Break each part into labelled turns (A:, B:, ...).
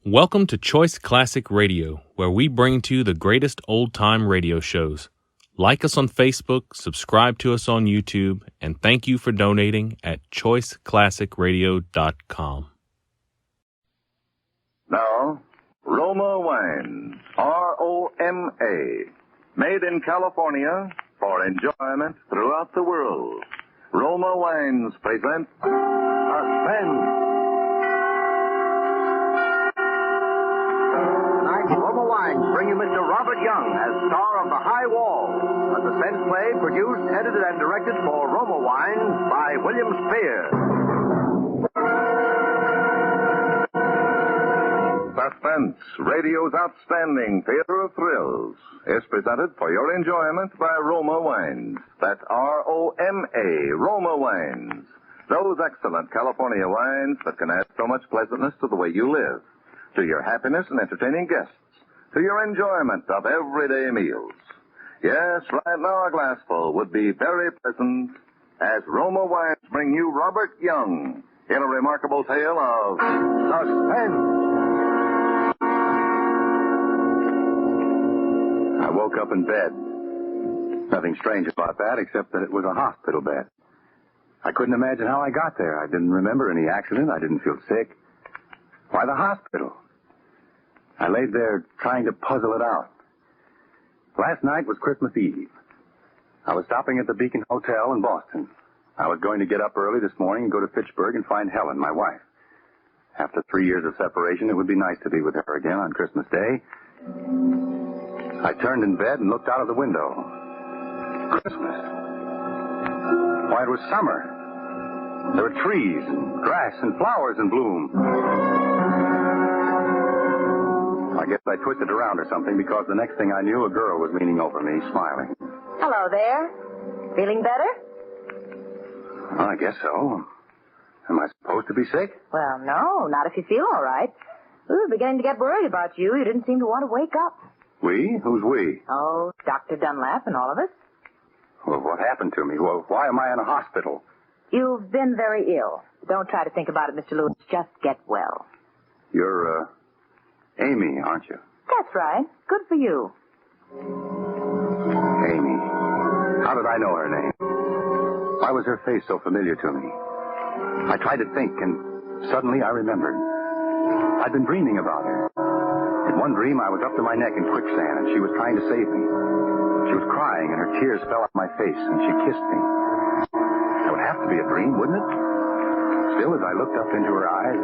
A: Welcome to Choice Classic Radio, where we bring to you the greatest old-time radio shows. Like us on Facebook, subscribe to us on YouTube, and thank you for donating at choiceclassicradio.com.
B: Now, Roma Wines, R-O-M-A, made in California for enjoyment throughout the world. Roma Wines present Suspense.
C: Roma Wines bring you Mr. Robert Young as star of The High Wall, a suspense play produced, edited, and directed for Roma Wines by William Spears.
B: Suspense, radio's outstanding theater of thrills, is presented for your enjoyment by Roma Wines. That's R-O-M-A, Roma Wines. Those excellent California wines that can add so much pleasantness to the way you live, to your happiness in entertaining guests, to your enjoyment of everyday meals. Yes, right now a glassful would be very pleasant as Roma Wines bring you Robert Young in a remarkable tale of suspense.
D: I woke up in bed. Nothing strange about that except that it was a hospital bed. I couldn't imagine how I got there. I didn't remember any accident. I didn't feel sick. Why the hospital? I laid there trying to puzzle it out. Last night was Christmas Eve. I was stopping at the Beacon Hotel in Boston. I was going to get up early this morning and go to Fitchburg and find Helen, my wife. After 3 years of separation, it would be nice to be with her again on Christmas Day. I turned in bed and looked out of the window. Christmas. Why, it was summer. There were trees and grass and flowers in bloom. I guess I twisted around or something because the next thing I knew, a girl was leaning over me, smiling.
E: Hello there. Feeling better?
D: Well, I guess so. Am I supposed to be sick?
E: Well, no, not if you feel all right. We were beginning to get worried about you. You didn't seem to want to wake up.
D: We? Who's we?
E: Oh, Dr. Dunlap and all of us.
D: Well, what happened to me? Well, why am I in a hospital?
E: You've been very ill. Don't try to think about it, Mr. Lewis. Just get well.
D: You're, Amy, aren't you?
E: That's right. Good for you.
D: Amy. How did I know her name? Why was her face so familiar to me? I tried to think, and suddenly I remembered. I'd been dreaming about her. In one dream, I was up to my neck in quicksand, and she was trying to save me. She was crying, and her tears fell off my face, and she kissed me. That would have to be a dream, wouldn't it? Still, as I looked up into her eyes,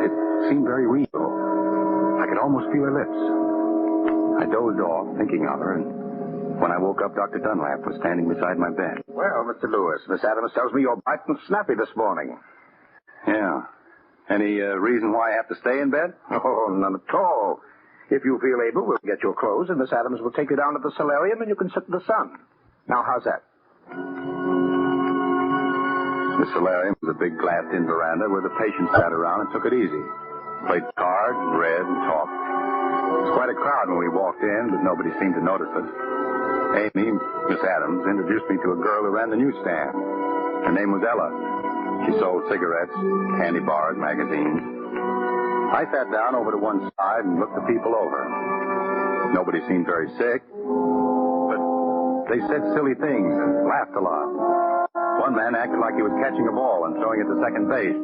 D: it seemed very real. I could almost feel her lips. I dozed off, thinking of her, and when I woke up, Dr. Dunlap was standing beside my bed.
C: Well, Mr. Lewis, Miss Adams tells me you're bright and snappy this morning.
D: Yeah. Any reason why I have to stay in bed?
C: Oh, none at all. If you feel able, we'll get your clothes, and Miss Adams will take you down to the solarium, and you can sit in the sun. Now, how's that?
D: The solarium was a big glassed-in veranda where the patients sat around and took it easy. Played cards, and read, and talked. It was quite a crowd when we walked in, but nobody seemed to notice us. Amy, Miss Adams, introduced me to a girl who ran the newsstand. Her name was Ella. She sold cigarettes, candy bars, magazines. I sat down over to one side and looked the people over. Nobody seemed very sick, but they said silly things and laughed a lot. One man acted like he was catching a ball and throwing it to second base.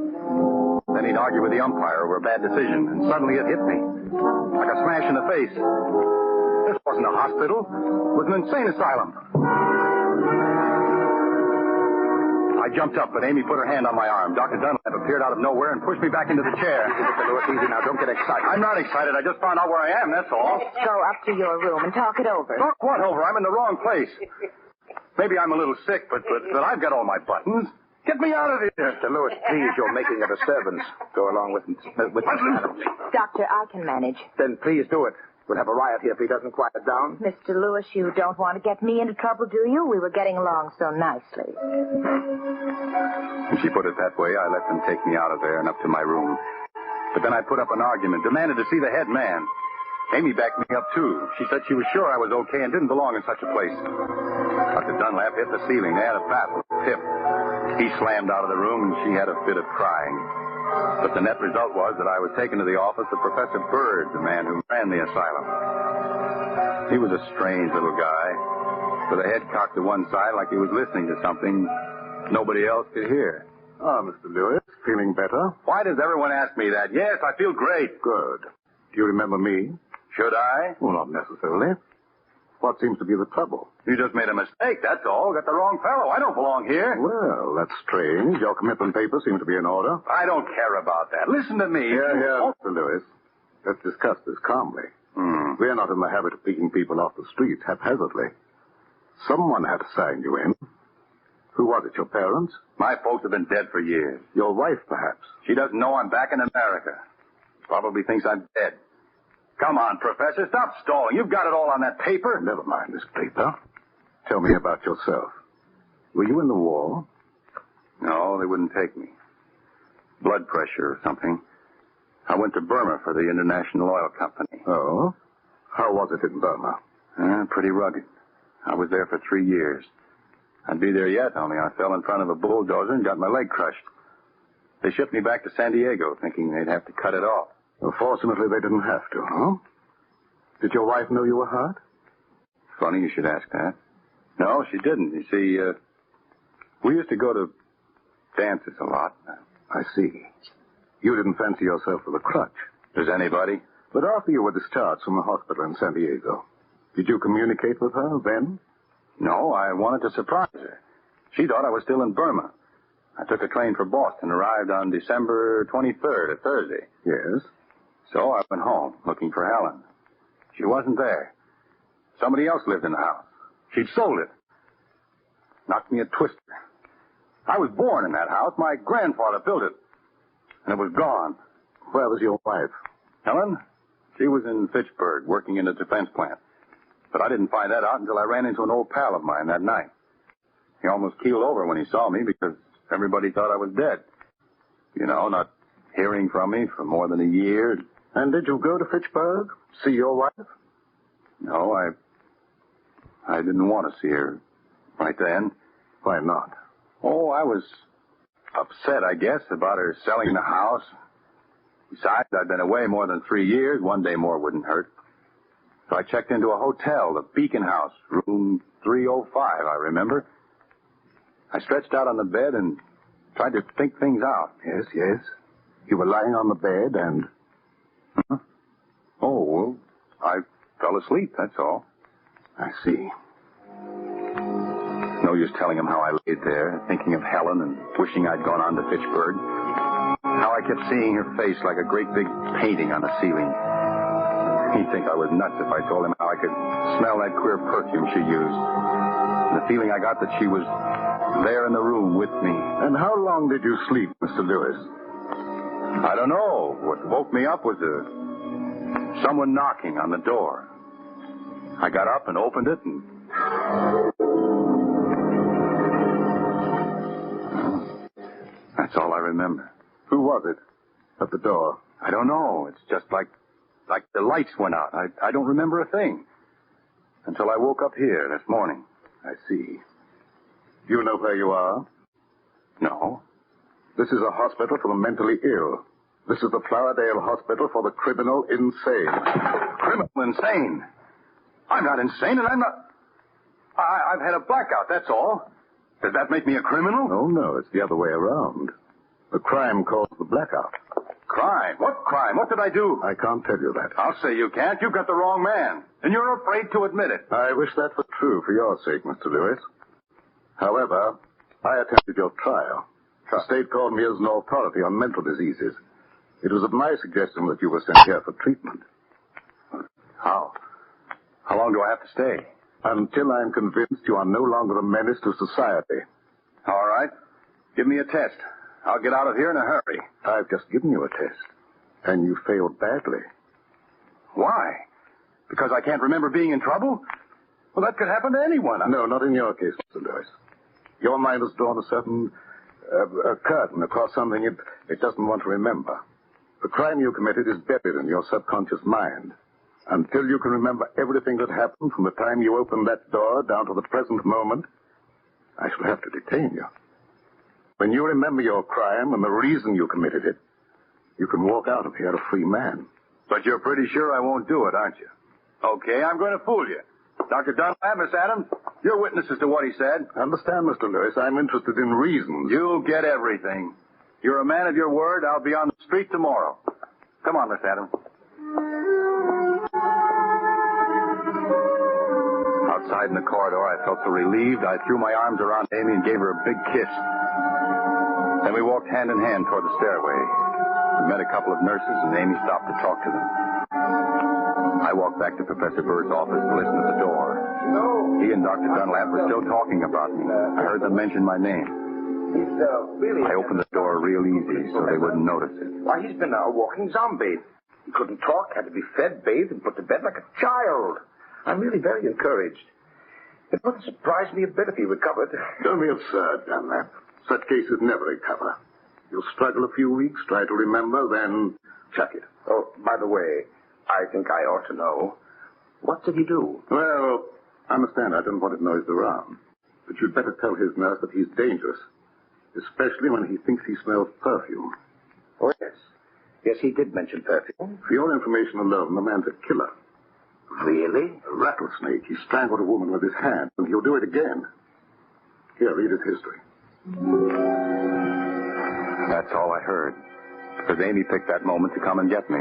D: Then he'd argue with the umpire over a bad decision, and suddenly it hit me, like a smash in the face. This wasn't a hospital. It was an insane asylum. I jumped up, but Amy put her hand on my arm. Dr. Dunlap appeared out of nowhere and pushed me back into the chair.
C: Mr. Lewis, easy now. Don't get excited.
D: I'm not excited. I just found out where I am, that's all.
E: Go up to your room and talk it over.
D: Talk what over? I'm in the wrong place. Maybe I'm a little sick, but I've got all my buttons. Get me out of here.
C: Mr. Lewis, please, you're making a disturbance. Go along with Miss Adams.
E: Doctor, I can manage.
C: Then please do it. We'll have a riot here if he doesn't quiet down.
E: Mr. Lewis, you don't want to get me into trouble, do you? We were getting along so nicely.
D: When she put it that way, I let them take me out of there and up to my room. But then I put up an argument, demanded to see the head man. Amy backed me up, too. She said she was sure I was okay and didn't belong in such a place. Dr. Dunlap hit the ceiling. They had a battle. Tip. He slammed out of the room, and she had a fit of crying. But the net result was that I was taken to the office of Professor Bird, the man who ran the asylum. He was a strange little guy, with a head cocked to one side like he was listening to something nobody else could hear.
F: Ah, Mr. Lewis, feeling better?
D: Why does everyone ask me that? Yes, I feel great.
F: Good. Do you remember me?
D: Should I?
F: Well, not necessarily. What seems to be the trouble?
D: You just made a mistake, that's all. Got the wrong fellow. I don't belong here.
F: Well, that's strange. Your commitment papers seem to be in order.
D: I don't care about that. Listen to me.
F: Here, Mr. Lewis. Let's discuss this calmly. We're not in the habit of picking people off the streets haphazardly. Someone had to sign you in. Who was it, your parents?
D: My folks have been dead for years.
F: Your wife, perhaps?
D: She doesn't know I'm back in America. Probably thinks I'm dead. Come on, Professor, stop stalling. You've got it all on that paper.
F: Never mind this paper. Tell me about yourself. Were you in the war?
D: No, they wouldn't take me. Blood pressure or something. I went to Burma for the International Oil Company.
F: Oh? How was it in Burma?
D: Pretty rugged. I was there for 3 years. I'd be there yet, only I fell in front of a bulldozer and got my leg crushed. They shipped me back to San Diego, thinking they'd have to cut it off.
F: Well, fortunately, they didn't have to, huh? Did your wife know you were hurt?
D: Funny you should ask that. No, she didn't. You see, we used to go to dances a lot.
F: I see. You didn't fancy yourself with a crutch.
D: Does anybody?
F: But after you were discharged from the hospital in San Diego, did you communicate with her then?
D: No, I wanted to surprise her. She thought I was still in Burma. I took a train for Boston, arrived on December 23rd, a Thursday.
F: Yes.
D: So I went home, looking for Helen. She wasn't there. Somebody else lived in the house. She'd sold it. Knocked me a twister. I was born in that house. My grandfather built it. And it was gone.
F: Where was your wife?
D: Helen? She was in Fitchburg, working in a defense plant. But I didn't find that out until I ran into an old pal of mine that night. He almost keeled over when he saw me because everybody thought I was dead. You know, not hearing from me for more than a year.
F: And did you go to Fitchburg? See your wife?
D: No, I didn't want to see her right then.
F: Why not?
D: Oh, I was upset, I guess, about her selling the house. Besides, I'd been away more than 3 years. 1 day more wouldn't hurt. So I checked into a hotel, the Beacon House, room 305, I remember. I stretched out on the bed and tried to think things out.
F: Yes, yes. You were lying on the bed and...
D: Huh? Oh, well, I fell asleep, that's all.
F: I see.
D: No use telling him how I laid there, thinking of Helen and wishing I'd gone on to Fitchburg. How I kept seeing her face like a great big painting on the ceiling. He'd think I was nuts if I told him how I could smell that queer perfume she used. And the feeling I got that she was there in the room with me.
F: And how long did you sleep, Mr. Lewis?
D: I don't know. What woke me up was someone knocking on the door. I got up and opened it and... That's all I remember.
F: Who was it at the door?
D: I don't know. It's just like the lights went out. I don't remember a thing. Until I woke up here this morning.
F: I see. Do you know where you are?
D: No.
F: This is a hospital for the mentally ill. This is the Flowersdale Hospital for the criminal insane.
D: Criminal insane? I'm not insane, and I'm not... I've had a blackout, that's all. Does that make me a criminal?
F: Oh, no, it's the other way around. The crime caused the blackout.
D: Crime? What crime? What did I do?
F: I can't tell you that.
D: I'll say you can't. You've got the wrong man. And you're afraid to admit it.
F: I wish that were true for your sake, Mr. Lewis. However, I attended your trial. The state called me as an authority on mental diseases. It was at my suggestion that you were sent here for treatment.
D: How? How long do I have to stay?
F: Until I'm convinced you are no longer a menace to society.
D: All right. Give me a test. I'll get out of here in a hurry.
F: I've just given you a test, and you failed badly.
D: Why? Because I can't remember being in trouble? Well, that could happen to anyone.
F: No, not in your case, Mr. Lewis. Your mind has drawn a certain a curtain across something it doesn't want to remember. The crime you committed is buried in your subconscious mind. Until you can remember everything that happened from the time you opened that door down to the present moment, I shall have to detain you. When you remember your crime and the reason you committed it, You can walk out of here a free man.
D: But you're pretty sure I won't do it, aren't you? Okay, I'm going to fool you. Dr. Dunlap, Miss Adams, you're witnesses to what he said.
F: Understand, Mr. Lewis, I'm interested in reasons.
D: You'll get everything. You're a man of your word. I'll be on the street tomorrow. Come on, Miss Adams. Outside in the corridor, I felt so relieved, I threw my arms around Amy and gave her a big kiss. Then we walked hand in hand toward the stairway. We met a couple of nurses, and Amy stopped to talk to them. I walked back to Professor Bird's office to listen at the door. He and Dr. Dunlap were still talking about me. I heard them mention my name. I opened the door real easy so they wouldn't notice it.
C: Why, he's been a walking zombie. He couldn't talk, had to be fed, bathed, and put to bed like a child. I'm really very encouraged. It wouldn't surprise me a bit if he recovered.
F: Don't be absurd, Dunlap. Such cases never recover. You'll struggle a few weeks, try to remember, then chuck it.
C: Oh, by the way, I think I ought to know. What did he do?
F: Well, understand I don't want it noised around. But you'd better tell his nurse that he's dangerous. Especially when he thinks he smells perfume.
C: Oh, yes. Yes, he did mention perfume.
F: For your information alone, the man's a killer.
C: Really?
F: A rattlesnake. He strangled a woman with his hand, and he'll do it again. Here, read his history.
D: That's all I heard. Because Amy picked that moment to come and get me.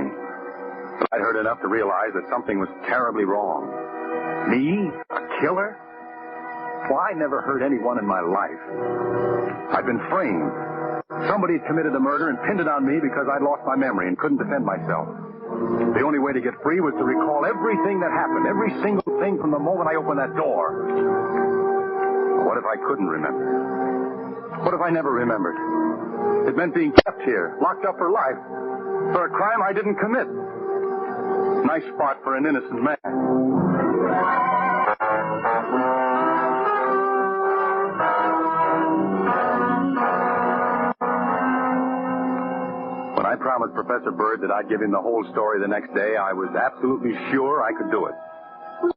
D: I'd heard enough to realize that something was terribly wrong. Me? A killer? Why, I never hurt anyone in my life. I'd been framed. Somebody had committed the murder and pinned it on me because I'd lost my memory and couldn't defend myself. The only way to get free was to recall everything that happened, every single thing from the moment I opened that door. What if I couldn't remember? What if I never remembered? It meant being kept here, locked up for life, for a crime I didn't commit. Nice spot for an innocent man. When I promised Professor Bird that I'd give him the whole story the next day, I was absolutely sure I could do it.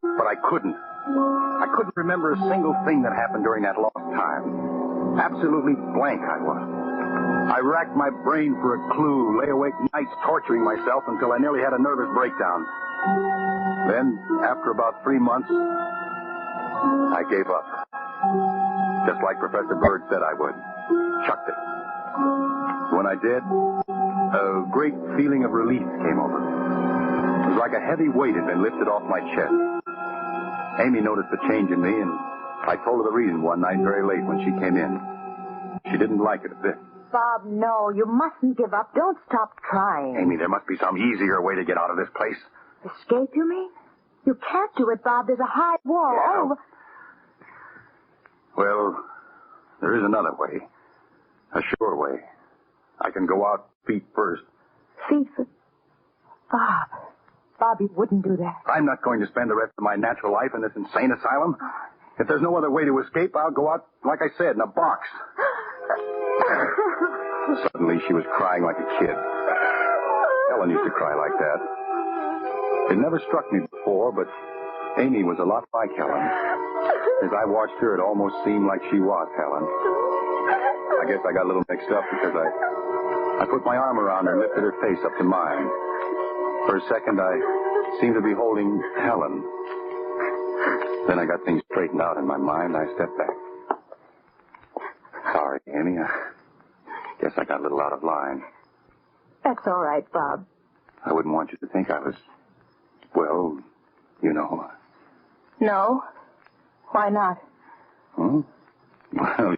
D: But I couldn't. I couldn't remember a single thing that happened during that lost time. Absolutely blank I was. I racked my brain for a clue, lay awake nights torturing myself until I nearly had a nervous breakdown. Then, after about 3 months, I gave up. Just like Professor Bird said I would. Chucked it. When I did, a great feeling of relief came over me. It was like a heavy weight had been lifted off my chest. Amy noticed the change in me, and I told her the reason one night very late when she came in. She didn't like it a bit.
E: Bob, no, you mustn't give up. Don't stop trying.
D: Amy, there must be some easier way to get out of this place.
E: Escape, you mean? You can't do it, Bob. There's a high wall.
D: Yeah.
E: Oh.
D: Well, there is another way. A sure way. I can go out feet first.
E: Feet first? Bob. Bob, you wouldn't do that.
D: I'm not going to spend the rest of my natural life in this insane asylum. If there's no other way to escape, I'll go out, like I said, in a box. Suddenly, she was crying like a kid. Helen used to cry like that. It never struck me before, but Amy was a lot like Helen. As I watched her, it almost seemed like she was Helen. I guess I got a little mixed up because I put my arm around her and lifted her face up to mine. For a second, I seemed to be holding Helen. Then I got things straightened out in my mind. I stepped back. Sorry, Amy. I guess I got a little out of line.
E: That's all right, Bob.
D: I wouldn't want you to think I was, well, you know.
E: No? Why not?
D: Hmm? Well,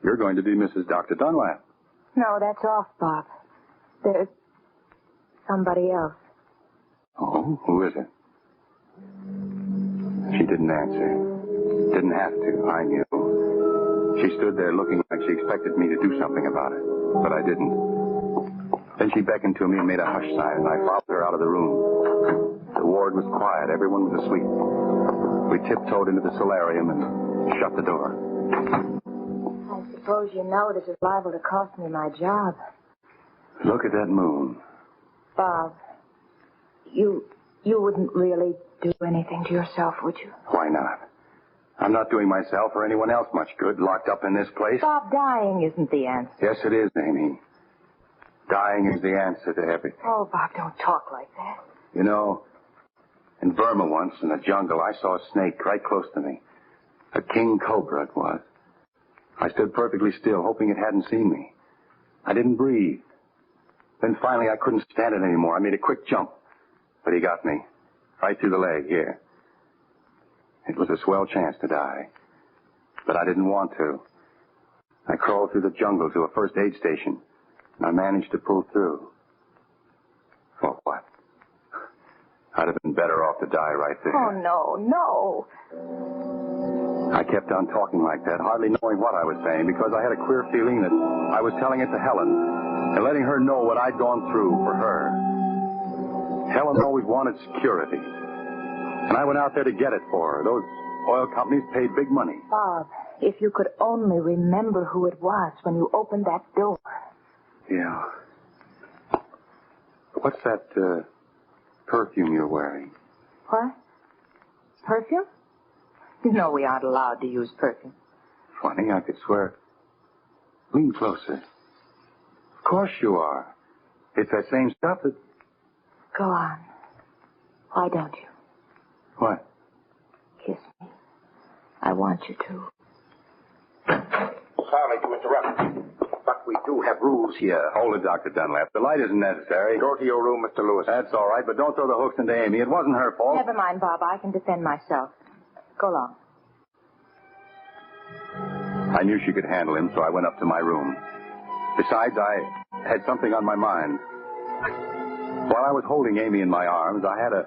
D: you're going to be Mrs. Dr. Dunlap.
E: No, that's off, Bob. There's somebody else.
D: Oh, who is it? She didn't answer. Didn't have to, I knew. She stood there looking like she expected me to do something about it, but I didn't. Then she beckoned to me and made a hush sign, and I followed her out of the room. The ward was quiet. Everyone was asleep. We tiptoed into the solarium and shut the door.
E: I suppose you know this is liable to cost me my job.
D: Look at that moon.
E: Bob, you wouldn't really do anything to yourself, would you?
D: Why not? I'm not doing myself or anyone else much good locked up in this place.
E: Bob, dying isn't the answer.
D: Yes, it is, Amy. Dying is the answer to everything.
E: Oh, Bob, don't talk like that.
D: You know, in Burma once, in the jungle, I saw a snake right close to me. A king cobra it was. I stood perfectly still, hoping it hadn't seen me. I didn't breathe. Then finally I couldn't stand it anymore. I made a quick jump. But he got me. Right through the leg, here. It was a swell chance to die. But I didn't want to. I crawled through the jungle to a first aid station. And I managed to pull through. For what? I'd have been better off to die right there.
E: Oh, no.
D: I kept on talking like that, hardly knowing what I was saying, because I had a queer feeling that I was telling it to Helen and letting her know what I'd gone through for her. Helen always wanted security, and I went out there to get it for her. Those oil companies paid big money.
E: Bob, if you could only remember who it was when you opened that door.
D: Yeah. What's that perfume you're wearing?
E: What? Perfume? You know we aren't allowed to use perfume.
D: Funny, I could swear. Lean closer. Of course you are. It's that same stuff that...
E: Go on. Why don't you?
D: What?
E: Kiss me. I want you to.
F: Sorry to interrupt, but we do have rules here.
D: Hold it, Dr. Dunlap. The light isn't necessary.
F: Go to your room, Mr. Lewis.
D: That's all right, but don't throw the hooks into Amy. It wasn't her fault.
E: Never mind, Bob. I can defend myself. Go along.
D: I knew she could handle him, so I went up to my room. Besides, I had something on my mind. While I was holding Amy in my arms, I had a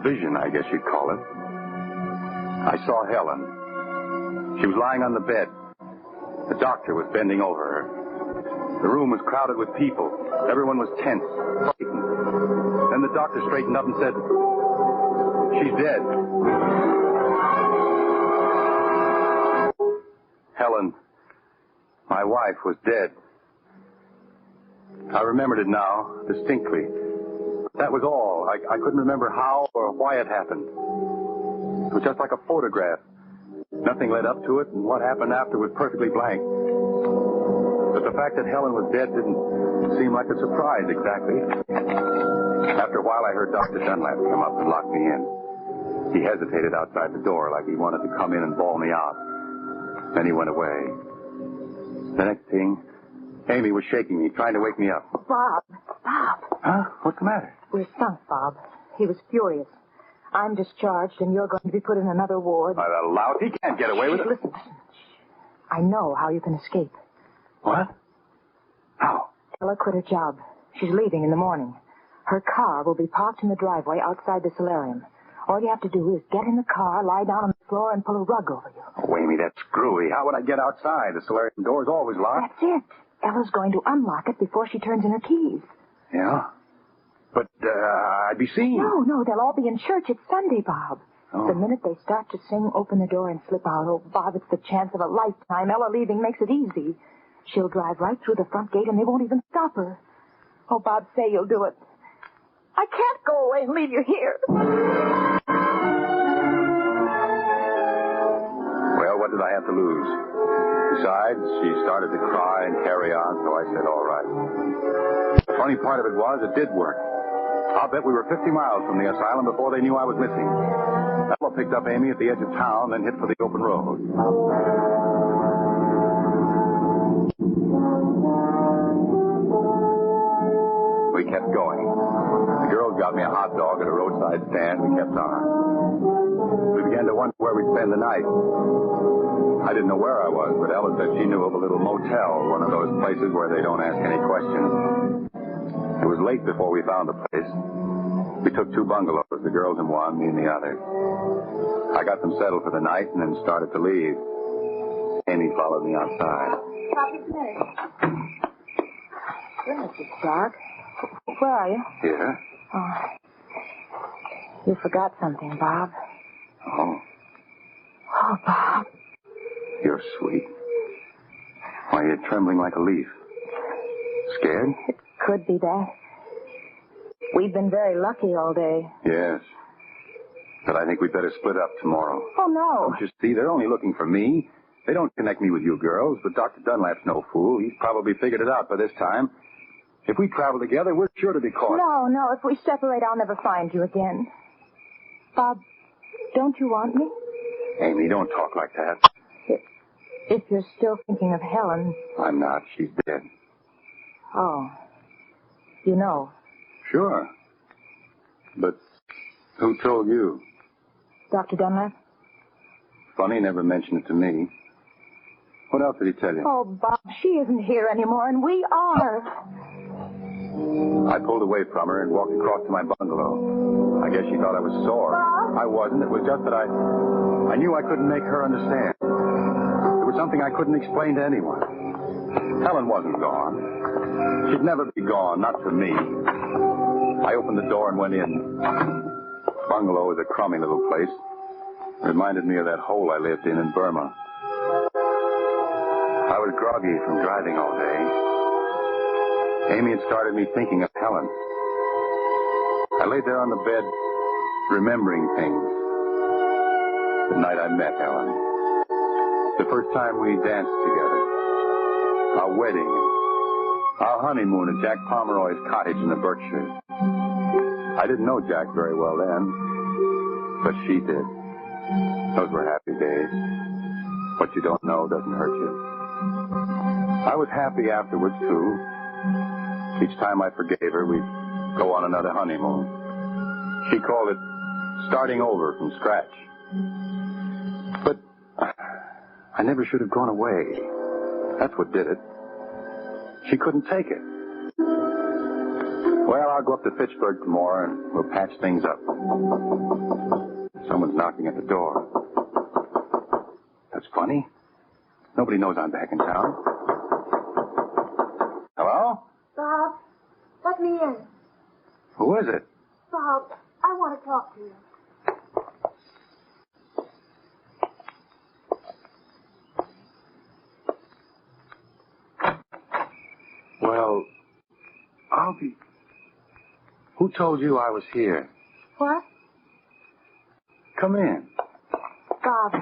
D: vision, I guess you'd call it. I saw Helen. She was lying on the bed. The doctor was bending over her. The room was crowded with people. Everyone was tense, frightened. Then the doctor straightened up and said, "She's dead." Helen, my wife, was dead. I remembered it now, distinctly. That was all. I couldn't remember how or why it happened. It was just like a photograph. Nothing led up to it, and what happened after was perfectly blank. But the fact that Helen was dead didn't seem like a surprise exactly. After a while, I heard Dr. Dunlap come up and lock me in. He hesitated outside the door like he wanted to come in and bawl me out. Then he went away. The next thing, Amy was shaking me, trying to wake me up.
E: Bob.
D: Huh? What's the matter?
E: We're sunk, Bob. He was furious. I'm discharged, and you're going to be put in another ward.
D: Why, that lout, he can't get away with it.
E: Listen. I know how you can escape.
D: What? How?
E: Tell her quit her job. She's leaving in the morning. Her car will be parked in the driveway outside the solarium. All you have to do is get in the car, lie down on the floor, and pull a rug over you.
D: Oh, Amy, that's screwy. How would I get outside? The solarium door's always locked.
E: That's it. Ella's going to unlock it before she turns in her keys.
D: Yeah? But I'd be seen.
E: No, they'll all be in church. It's Sunday, Bob.
D: Oh.
E: The minute they start to sing, open the door and slip out. Oh, Bob, it's the chance of a lifetime. Ella leaving makes it easy. She'll drive right through the front gate and they won't even stop her. Oh, Bob, say you'll do it. I can't go away and leave you here.
D: Well, what did I have to lose? Besides, she started to cry and carry on, so I said, all right. The funny part of it was, it did work. I'll bet we were 50 miles from the asylum before they knew I was missing. Ella picked up Amy at the edge of town, then hit for the open road. We kept going. The girls got me a hot dog at a roadside stand. We kept on. We began to wonder where we'd spend the night. I didn't know where I was, but Ella said she knew of a little motel, one of those places where they don't ask any questions. It was late before we found the place. We took 2 bungalows, the girls in one, me in the other. I got them settled for the night and then started to leave. Amy followed me outside.
E: Goodness, it's dark. Where are you?
D: Here?
E: Oh. You forgot something, Bob.
D: Oh,
E: Oh, Bob.
D: you're sweet. Why, you're trembling like a leaf. Scared?
E: It could be that. We've been very lucky all day.
D: Yes. But I think we'd better split up tomorrow.
E: Oh, no.
D: Don't you see? They're only looking for me. They don't connect me with you girls, but Dr. Dunlap's no fool. He's probably figured it out by this time. If we travel together, we're sure to be caught.
E: No. If we separate, I'll never find you again. Bob, don't you want me?
D: Amy, don't talk like that.
E: If you're still thinking of Helen.
D: I'm not. She's dead.
E: Oh. You know.
D: Sure. But who told you?
E: Dr. Dunlap?
D: Funny, never mentioned it to me. What else did he tell you?
E: Oh, Bob, she isn't here anymore, and we are.
D: I pulled away from her and walked across to my bungalow. I guess she thought I was sore.
E: Bob?
D: I wasn't. It was just that I knew I couldn't make her understand. It was something I couldn't explain to anyone. Helen wasn't gone. She'd never be gone, not to me. I opened the door and went in. Bungalow is a crummy little place. It reminded me of that hole I lived in Burma. I was groggy from driving all day. Amy had started me thinking of Helen. I laid there on the bed, remembering things. The night I met Helen. The first time we danced together. Our wedding. Our honeymoon at Jack Pomeroy's cottage in the Berkshires. I didn't know Jack very well then, but she did. Those were happy days. What you don't know doesn't hurt you. I was happy afterwards, too. Each time I forgave her, we'd go on another honeymoon. She called it starting over from scratch. But I never should have gone away. That's what did it. She couldn't take it. Well, I'll go up to Fitchburg tomorrow and we'll patch things up. Someone's knocking at the door. That's funny. Nobody knows I'm back in town. Hello?
G: Bob, let me in.
D: Who is it?
G: Bob, I want to talk to you.
D: Well, I'll be... Who told you I was here?
E: What?
D: Come in.
E: Bob,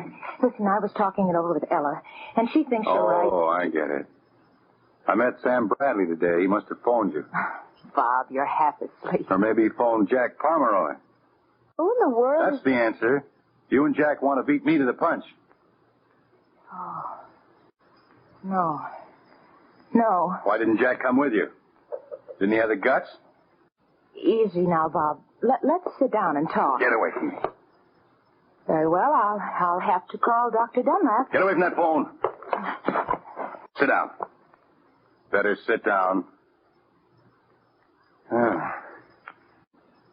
E: listen, I was talking it over with Ella, and she thinks you're right.
D: Oh, I get it. I met Sam Bradley today. He must have phoned you.
E: Bob, you're half asleep.
D: Or maybe he phoned Jack Pomeroy.
E: Who in the world?
D: That's the answer. You and Jack want to beat me to the punch.
E: Oh. No. No.
D: Why didn't Jack come with you? Didn't he have the guts?
E: Easy now, Bob. Let's sit down and talk.
D: Get away from me.
E: Very well, I'll have to call Dr. Dunlap.
D: Get away from that phone. Sit down. Better sit down.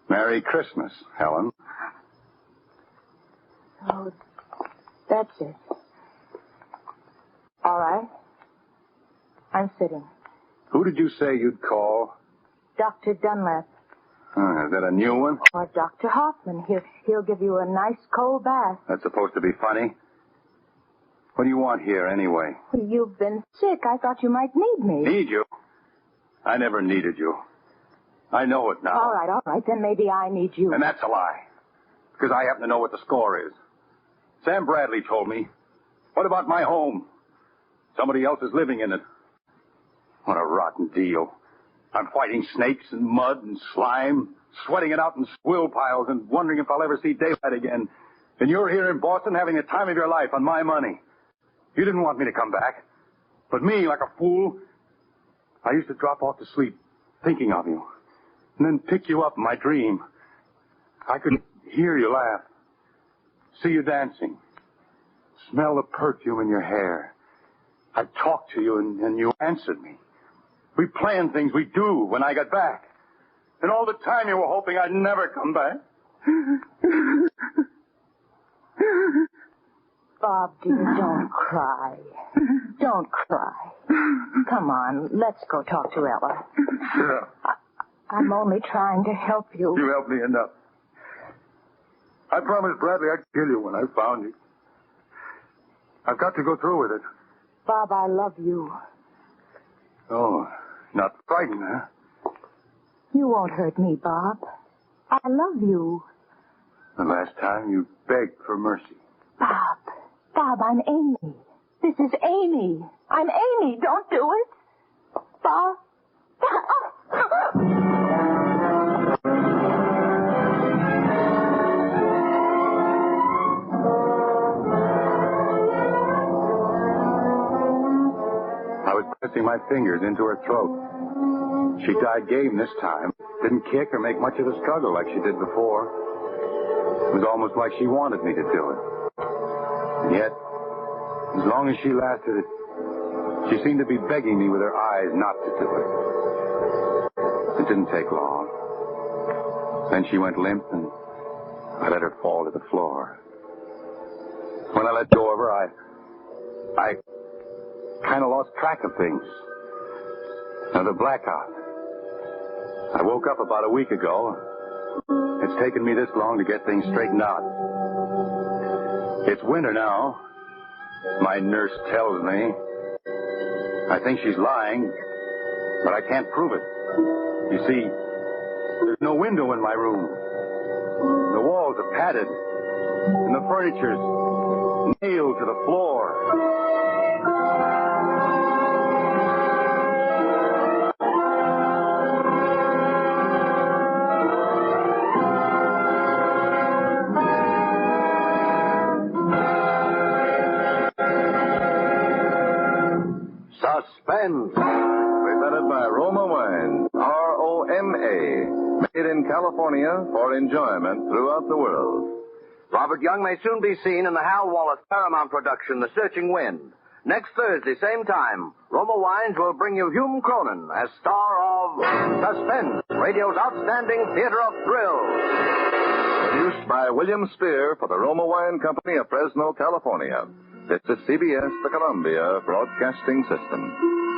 D: Merry Christmas, Helen.
E: Oh, that's it. All right. I'm sitting.
D: Who did you say you'd call?
E: Dr. Dunlap.
D: Is that a new one?
E: Or Dr. Hoffman. He'll give you a nice cold bath.
D: That's supposed to be funny. What do you want here, anyway?
E: You've been sick. I thought you might need me.
D: Need you? I never needed you. I know it now.
E: All right. Then maybe I need you.
D: And that's a lie. Because I happen to know what the score is. Sam Bradley told me. What about my home? Somebody else is living in it. What a rotten deal. I'm fighting snakes and mud and slime, sweating it out in swill piles and wondering if I'll ever see daylight again. And you're here in Boston having the time of your life on my money. You didn't want me to come back. But me, like a fool, I used to drop off to sleep thinking of you. And then pick you up in my dream. I could hear you laugh. See you dancing. Smell the perfume in your hair. I'd talk to you and you answered me. We planned things we'd do when I got back. And all the time you were hoping I'd never come back.
E: Bob, dear, don't cry. Don't cry. Come on, let's go talk to Ella.
D: Sure.
E: I'm only trying to help you.
D: You helped me enough. I promised Bradley I'd kill you when I found you. I've got to go through with it.
E: Bob, I love you.
D: Oh, not frightened, huh?
E: You won't hurt me, Bob. I love you.
D: The last time you begged for mercy.
E: Bob, I'm Amy. This is Amy. I'm Amy. Don't do it. Bob.
D: slipping my fingers into her throat. She died game this time. Didn't kick or make much of a struggle like she did before. It was almost like she wanted me to do it. And yet, as long as she lasted, she seemed to be begging me with her eyes not to do it. It didn't take long. Then she went limp, and I let her fall to the floor. When I let go of her, I kind of lost track of things. Another blackout. I woke up about a week ago. It's taken me this long to get things straightened out. It's winter now. My nurse tells me. I think she's lying, but I can't prove it. You see, there's no window in my room. The walls are padded, and the furniture's nailed to the floor.
C: Suspense.
B: Presented by Roma Wines, ROMA, made in California for enjoyment throughout the world.
C: Robert Young may soon be seen in the Hal Wallace Paramount production, The Searching Wind. Next Thursday, same time, Roma Wines will bring you Hume Cronin as star of Suspense, radio's outstanding theater of thrills.
B: Produced by William Spear for the Roma Wine Company of Fresno, California. This is CBS, the Columbia Broadcasting System.